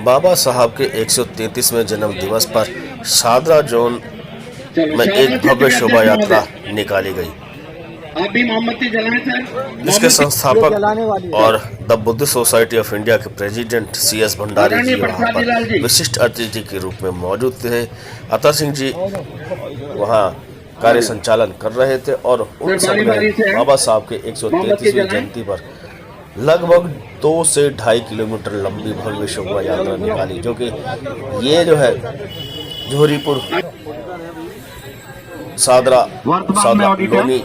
बाबा साहब के 133वें जन्म दिवस पर सादरा जोन में एक भव्य शोभा यात्रा निकाली गई। आप भी मोमबत्ती जलाएं सर। जिसके संस्थापक और the Buddhist society of India के प्रेसिडेंट CS भंडारी जी वहां पर विशिष्ट अतिथि के रूप में मौजूद थे। अतर सिंह जी वहां कार्य संचालन कर रहे थे और उन समय बाबा साहब के 133वीं जयंती पर लगभग 2 से 2.5 किलोमीटर लंबी भव्य शोभा यात्रा निकाली, जो कि ये जो है जोहरीपुर सादरा लोनी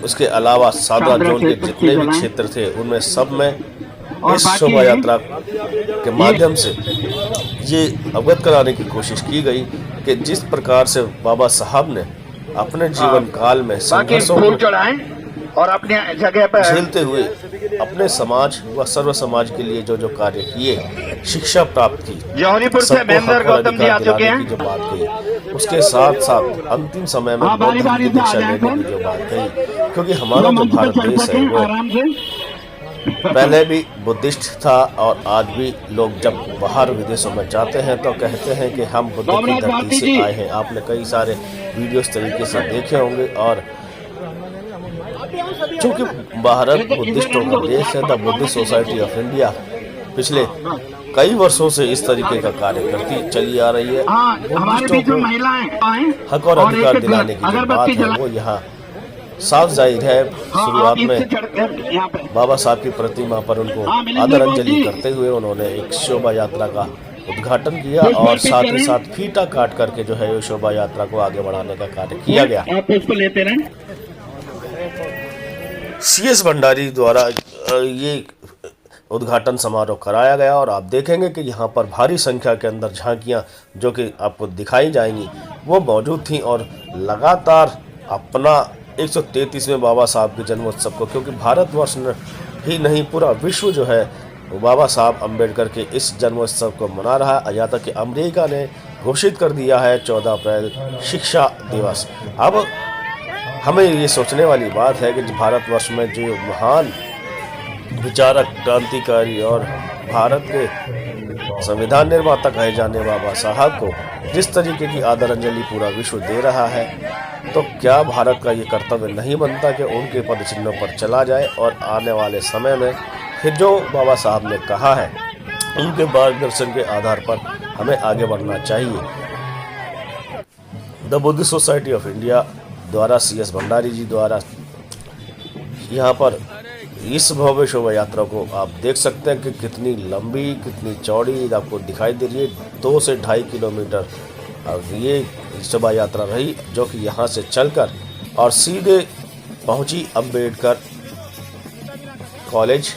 उसके अलावा सादरा जोन के जितने भी क्षेत्र थे उनमें सब में इस शोभा यात्रा के माध्यम से ये अवगत कराने की कोशिश की गई कि जिस प्रकार से बाबा साहब ने अपने जीवन काल में संघर्षों और अपने जगह पर झेलते हुए अपने समाज व सर्व समाज के लिए जो कार्य किए, शिक्षा प्राप्त की, जौहरीपुर से महेंद्र गौतम जी आ चुके हैं, जो बात कही, उसके साथ साथ अंतिम समय में बौद्ध धर्म की दीक्षा लेने की जो बात कही, क्योंकि हमारा जो भारत देश है वो पहले भी बुद्धिस्ट था और आज भी लोग जब बाहर विदेशों में जाते हैं तो कहते हैं कि हम बुद्ध की धरती से आए हैं। आपने कई सारे वीडियो इस तरीके से देखे होंगे और चूंकि भारत बुद्धिस्टों का देश है, the Buddhist society of India पिछले कई वर्षों से इस तरीके का कार्य करती चली आ रही है। बुद्धिस्टों को हक और अधिकार दिलाने की जो बात है वो यहाँ साफ जाहिर है। शुरुआत में बाबा साहब की प्रतिमा पर उनको आदरांजलि करते हुए उन्होंने एक शोभा यात्रा का उद्घाटन किया और साथ ही साथ फीता काट करके जो है शोभा यात्रा को आगे बढ़ाने का कार्य किया गया। CS भंडारी द्वारा ये उद्घाटन समारोह कराया गया और आप देखेंगे कि यहाँ पर भारी संख्या के अंदर झांकियाँ जो कि आपको दिखाई जाएंगी वो मौजूद थीं और लगातार अपना 133वें बाबा साहब के जन्मोत्सव को, क्योंकि भारतवर्ष ही नहीं पूरा विश्व जो है बाबा साहब अम्बेडकर के इस जन्मोत्सव को मना रहा है। यहाँ तक कि अमेरिका ने घोषित कर दिया है 14 अप्रैल शिक्षा दिवस। अब हमें ये सोचने वाली बात है कि भारतवर्ष में जो महान विचारक, क्रांतिकारी और भारत के संविधान निर्माता कहे जाने बाबा साहब को जिस तरीके की आदरांजलि पूरा विश्व दे रहा है, तो क्या भारत का ये कर्तव्य नहीं बनता कि उनके पदचिन्हों पर चला जाए और आने वाले समय में फिर जो बाबा साहब ने कहा है उनके मार्गदर्शन के आधार पर हमें आगे बढ़ना चाहिए। The Buddhist society of India द्वारा CS भंडारी जी द्वारा यहाँ पर इस भव्य शोभा यात्रा को आप देख सकते हैं कि कितनी लंबी, कितनी चौड़ी आपको दिखाई दे रही है। 2 से 2.5 किलोमीटर और ये शोभा यात्रा रही, जो कि यहाँ से चलकर और सीधे पहुँची अम्बेडकर कॉलेज,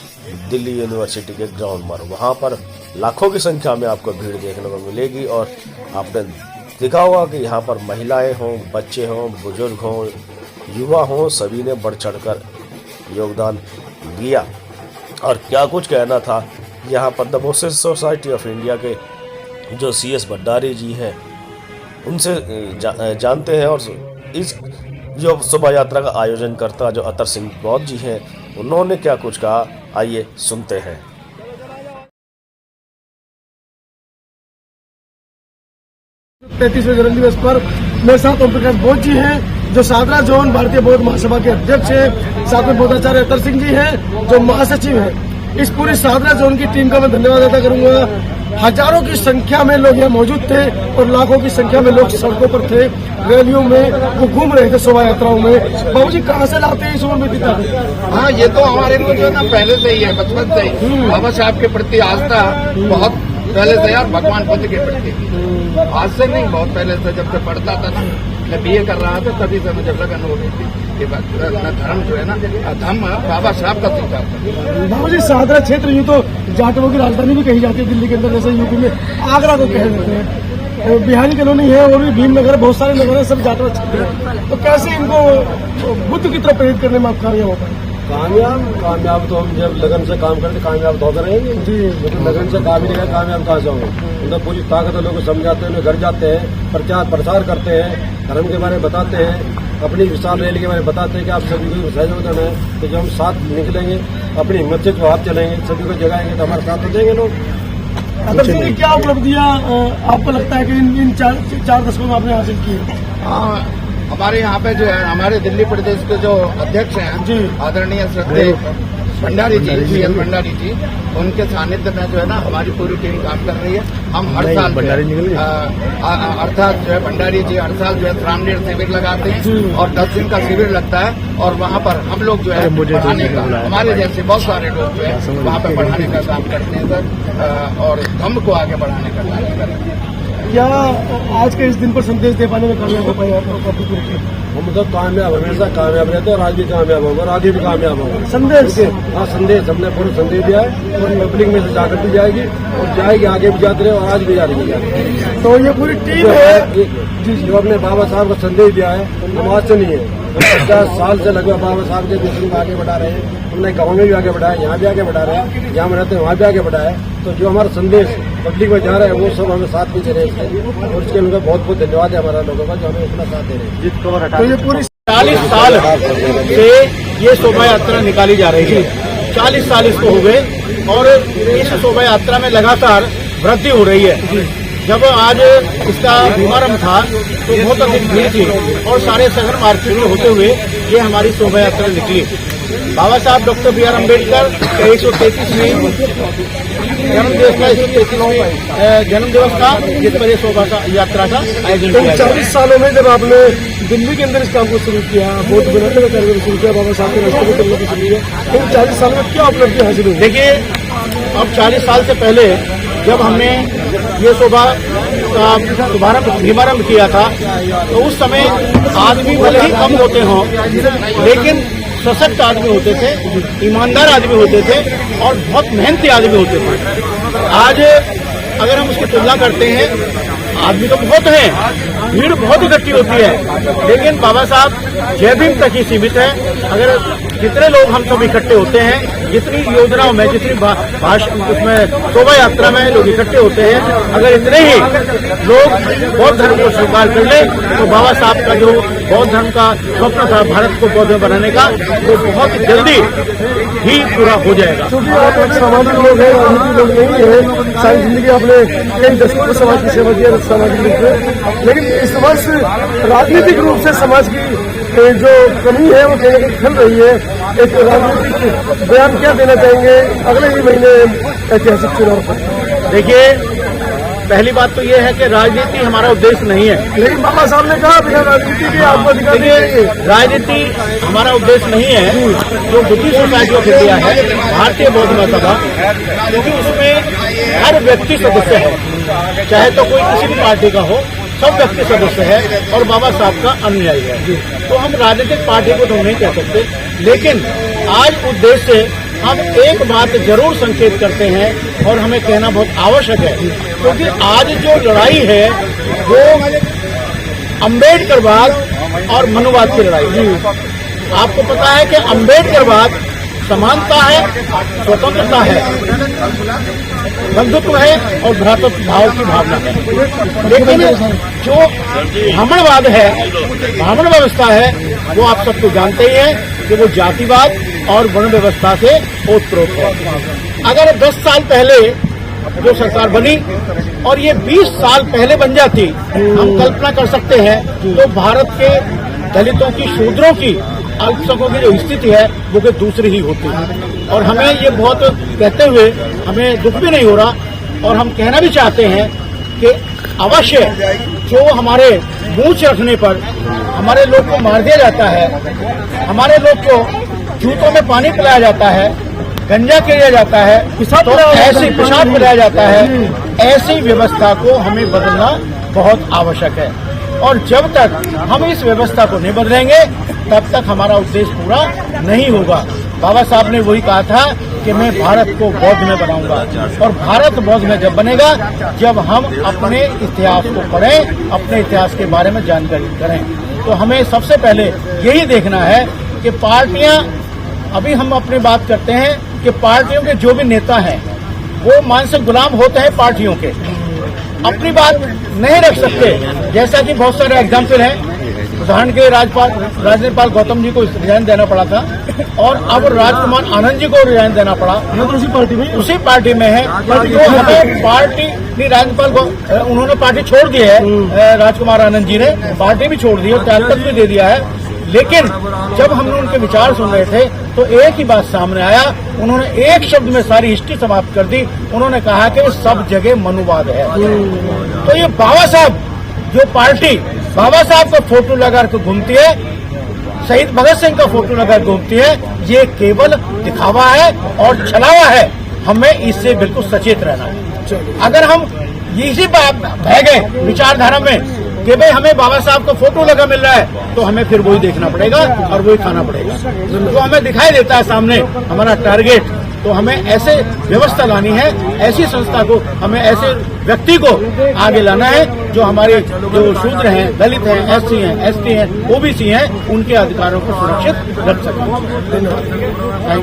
दिल्ली यूनिवर्सिटी के ग्राउंड पर। वहाँ पर लाखों की संख्या में आपको भीड़ देखने को मिलेगी और आपने देखा होगा कि यहाँ पर महिलाएं हों, बच्चे हों, बुजुर्ग हों, युवा हों, सभी ने बढ़ चढ़कर योगदान दिया। और क्या कुछ कहना था यहाँ पर the Buddhist society of India के जो CS भंडारी जी हैं उनसे जानते हैं। और इस जो शोभा यात्रा का आयोजन करता जो अतर सिंह बौद्ध जी हैं उन्होंने क्या कुछ कहा, आइए सुनते हैं। 33वें जन्म दिवस पर मेरे साथ ओम प्रकाश बौद्ध जी हैं जो सादरा जोन भारतीय बौद्ध महासभा के अध्यक्ष हैं। साथ में बौद्धाचार्य अतर सिंह जी हैं जो महासचिव हैं। इस पूरी सादरा जोन की टीम का मैं धन्यवाद अदा करूंगा। हजारों की संख्या में लोग यहाँ मौजूद थे और लाखों की संख्या में लोग सड़कों पर थे, रैलियों में वो घूम रहे थे, शोभा यात्राओं में। बाबू जी कहाँ से लाते हैं इस उम्र में पिता? हाँ, ये तो हमारे को जो ना पहले से ही है, बचपन से ही बाबा साहब के प्रति आस्था बहुत पहले से यार, भगवान बुद्ध के प्रति आज से नहीं, बहुत पहले से जब से पढ़ता था ना, मैं BA कर रहा था तभी से मुझे लगन हो गई थी कि धर्म जो है ना, धर्म बाबा साहब का सीखा था। बाबू जी सादरा क्षेत्र यूँ तो जाटों की राजधानी भी कही जाती है दिल्ली के अंदर, जैसे यूपी में आगरा को कह देते हैं, बिहारी कॉलोनी है और भी भीमनगर, बहुत सारे नगर है, सब जाटवा क्षेत्र है। तो कैसे इनको बुद्ध की तरफ प्रेरित करने में आप कामयाब होता है? कामयाब तो हम जब लगन से काम करते कामयाब तो होते रहेंगे जी। लगन से काम ही नहीं है, कामयाब कहाँ से होंगे? उनका पूरी ताकत लोगों को समझाते हैं, उन्हें घर जाते हैं, प्रचार प्रसार करते हैं, धर्म के बारे में बताते हैं, अपनी विशाल रैली के बारे में बताते हैं कि आप सभी को सहयोग है। तो जब हम साथ निकलेंगे, अपनी हिम्मत से जो हाथ चलेंगे, सभी को जगाएंगे तो हमारे साथ हो जाएंगे लोग। अतर सिंह जी, क्या उपलब्धियां आपको लगता है कि इन चार दशकों में आपने हासिल की है? हमारे यहाँ पे जो है हमारे दिल्ली प्रदेश के जो अध्यक्ष हैं जी, आदरणीय श्रद्धेय भंडारी जी, CS भंडारी जी, उनके सानिध्य में जो है ना हमारी पूरी टीम काम कर रही है। हम हर साल अर्थात जो है भंडारी जी हर साल जो है श्रामणीर शिविर लगाते हैं और 10 दिन का शिविर लगता है और वहाँ पर हम लोग जो है पढ़ाने का, हमारे जैसे बहुत सारे लोग जो है वहाँ पर पढ़ाने का काम करते हैं सर, और धर्म को आगे बढ़ाने का काम करते हैं। क्या आज के इस दिन पर संदेश दे पाने में कामयाब हो पाए आप? हम तो कामयाब, हमेशा कामयाब रहते हैं और आज भी कामयाब होगा और आगे भी कामयाब होगा। संदेश? हाँ, संदेश हमने पूरा संदेश दिया है और पब्लिक में से जाकर भी जाएगी और जाएगी, आगे भी जाते रहे और आज भी जा रही है। तो ये पूरी टीम है जो अपने बाबा साहब का संदेश दिया है, हम आज से नहीं है, 50 साल से लगभग बाबा साहब के मिशन को आगे बढ़ा रहे हैं। हमने गाँव में भी आगे बढ़ाया, यहाँ भी आगे बढ़ा रहे हैं, जहाँ हम रहते हैं वहाँ भी आगे बढ़ाया है। तो जो हमारा संदेश पब्लिक में जा रहा है वो सब हमें साथ पीछे रहे और उसके लिए बहुत बहुत धन्यवाद है हमारा लोगों का जो हमें इतना साथ दे रहे हैं। तो ये पूरी 40 साल से ये शोभा यात्रा निकाली जा रही है। 40 साल इसको हो गए और इस शोभा यात्रा में लगातार वृद्धि हो रही है। जब आज इसका शुभारंभ था तो बहुत अधिक भीड़ थी और सारे शहर मार्केट में होते हुए ये हमारी शोभा यात्रा निकली। बाबा साहब डॉक्टर BR अम्बेडकर 133वीं जन्म दिवस का जिस पर ये शोभा यात्रा का आयोजन किया गया। 40 सालों में जब आपने दिल्ली के अंदर इस काम को शुरू किया, वोट बनाने का कार्यक्रम शुरू किया, बाबा साहब के रास्ते को चलने को शुरू किया, इन 40 सालों में क्या उपलब्धि हासिल हुई? देखिए, अब 40 साल से पहले जब हमने ये शोभा का शुभारंभ किया था तो उस समय आदमी भले ही कम होते हों लेकिन सशक्त आदमी होते थे, ईमानदार आदमी होते थे और बहुत मेहनती आदमी होते थे। आज अगर हम उसकी तुलना करते हैं, आदमी तो बहुत हैं, भीड़ बहुत इकट्ठी होती है, लेकिन बाबा साहब जय भीम तक ही सीमित है। अगर जितने लोग हम सब इकट्ठे होते हैं, जितनी योजनाओं में, जितनी उसमें शोभा यात्रा में लोग इकट्ठे होते हैं, अगर इतने ही लोग बौद्ध धर्म को स्वीकार कर ले तो बाबा साहब का जो बौद्ध धर्म का स्वप्न था भारत को बौद्ध बनाने का, वो बहुत जल्दी ही पूरा हो जाएगा। क्योंकि आप एक सामाजिक लोग हैं, राजनीतिक लोग नहीं है, सारी जिंदगी आपने कई दशकों में समाज की सेवा किया सामाजिक रूप से, लेकिन इस वर्ष राजनीतिक रूप से समाज की जो कमी है वो कहीं ना कहीं खल रही है। एक राजनीतिक बयान क्या देना चाहेंगे अगले ही महीने ऐतिहासिक चुनाव पर? देखिए, पहली बात तो ये है कि राजनीति हमारा उद्देश्य नहीं है, लेकिन बाबा साहब ने कहा बिना राजनीति के आपको अधिकार नहीं है। राजनीति हमारा उद्देश्य नहीं है। जो बुद्धिस्ट सोसाइटी ऑफ इंडिया है, भारतीय बौद्ध महासभा, क्योंकि उसमें हर व्यक्ति सदस्य है, चाहे तो कोई किसी भी पार्टी का हो, सब व्यक्ति सदस्य है और बाबा साहब का अनुयायी है। तो हम राजनीतिक पार्टी को तो नहीं कह सकते, लेकिन आज उद्देश्य हम एक बात जरूर संकेत करते हैं और हमें कहना बहुत आवश्यक है, क्योंकि आज जो लड़ाई है वो अम्बेडकरवाद और मनुवाद की लड़ाई है। आपको पता है कि अम्बेडकरवाद समानता है, स्वतंत्रता है, बंधुत्व है और भ्रातृत्व भाव की भावना है, लेकिन जो ब्राह्मणवाद है, ब्राह्मण व्यवस्था है, वो आप सबको जानते ही हैं कि वो जातिवाद और वर्ण व्यवस्था से ओतप्रोत है। अगर 10 साल पहले जो सरकार बनी और ये 20 साल पहले बन जाती, हम कल्पना कर सकते हैं तो भारत के दलितों की, शूद्रों की, अल्पसंख्यकों की जो स्थिति है वो कोई दूसरी ही होती है। और हमें ये बहुत कहते हुए हमें दुख भी नहीं हो रहा और हम कहना भी चाहते हैं कि अवश्य जो हमारे मूंछ रखने पर हमारे लोग को मार दिया जाता है, हमारे लोग को जूतों में पानी पिलाया जाता है, गंजा किया जाता है, तो ऐसी पेशाब पिलाया जाता है, ऐसी व्यवस्था को हमें बदलना बहुत आवश्यक है। और जब तक हम इस व्यवस्था को नहीं बदलेंगे तब तक हमारा उद्देश्य पूरा नहीं होगा। बाबा साहब ने वही कहा था कि मैं भारत को बौद्ध में बनाऊंगा, और भारत बौद्ध में जब बनेगा जब हम अपने इतिहास को पढ़ें, अपने इतिहास के बारे में जानकारी करें। तो हमें सबसे पहले यही देखना है कि पार्टियां, अभी हम अपनी बात करते हैं कि पार्टियों के जो भी नेता हैं वो मानसिक गुलाम होते हैं पार्टियों के, अपनी बात नहीं रख सकते। जैसा कि बहुत सारे एग्जाम्पल हैं, उदाहरण के राज्यपाल गौतम जी को रिजाइन देना पड़ा था और अब राजकुमार आनंद जी को रिजाइन देना पड़ा। मैं तो उसी पार्टी में है तो हमें पार्टी नहीं, राज्यपाल को उन्होंने पार्टी छोड़ दी है, राजकुमार आनंद जी ने पार्टी भी छोड़ दी है, त्यागपत्र भी दे दिया है। लेकिन जब हमने उनके विचार सुन रहे थे तो एक ही बात सामने आया, उन्होंने एक शब्द में सारी हिस्ट्री समाप्त कर दी। उन्होंने कहा कि सब जगह मनुवाद है। तो ये बाबा साहब जो पार्टी बाबा साहब का फोटो लगाकर घूमती है, शहीद भगत सिंह का फोटो लगाकर घूमती है, ये केवल दिखावा है और छलावा है। हमें इससे बिल्कुल सचेत रहना है। अगर हम इसी बह गए विचारधारा में कि भाई हमें बाबा साहब का फोटो लगा मिल रहा है, तो हमें फिर वही देखना पड़ेगा और वही खाना पड़ेगा। तो हमें दिखाई देता है सामने हमारा टारगेट, तो हमें ऐसे व्यवस्था लानी है, ऐसी संस्था को, हमें ऐसे व्यक्ति को आगे लाना है जो हमारे जो शूद्र हैं, दलित हैं, एससी हैं, एसटी हैं, ओबीसी हैं, उनके अधिकारों को सुरक्षित रख सकें। Thank you.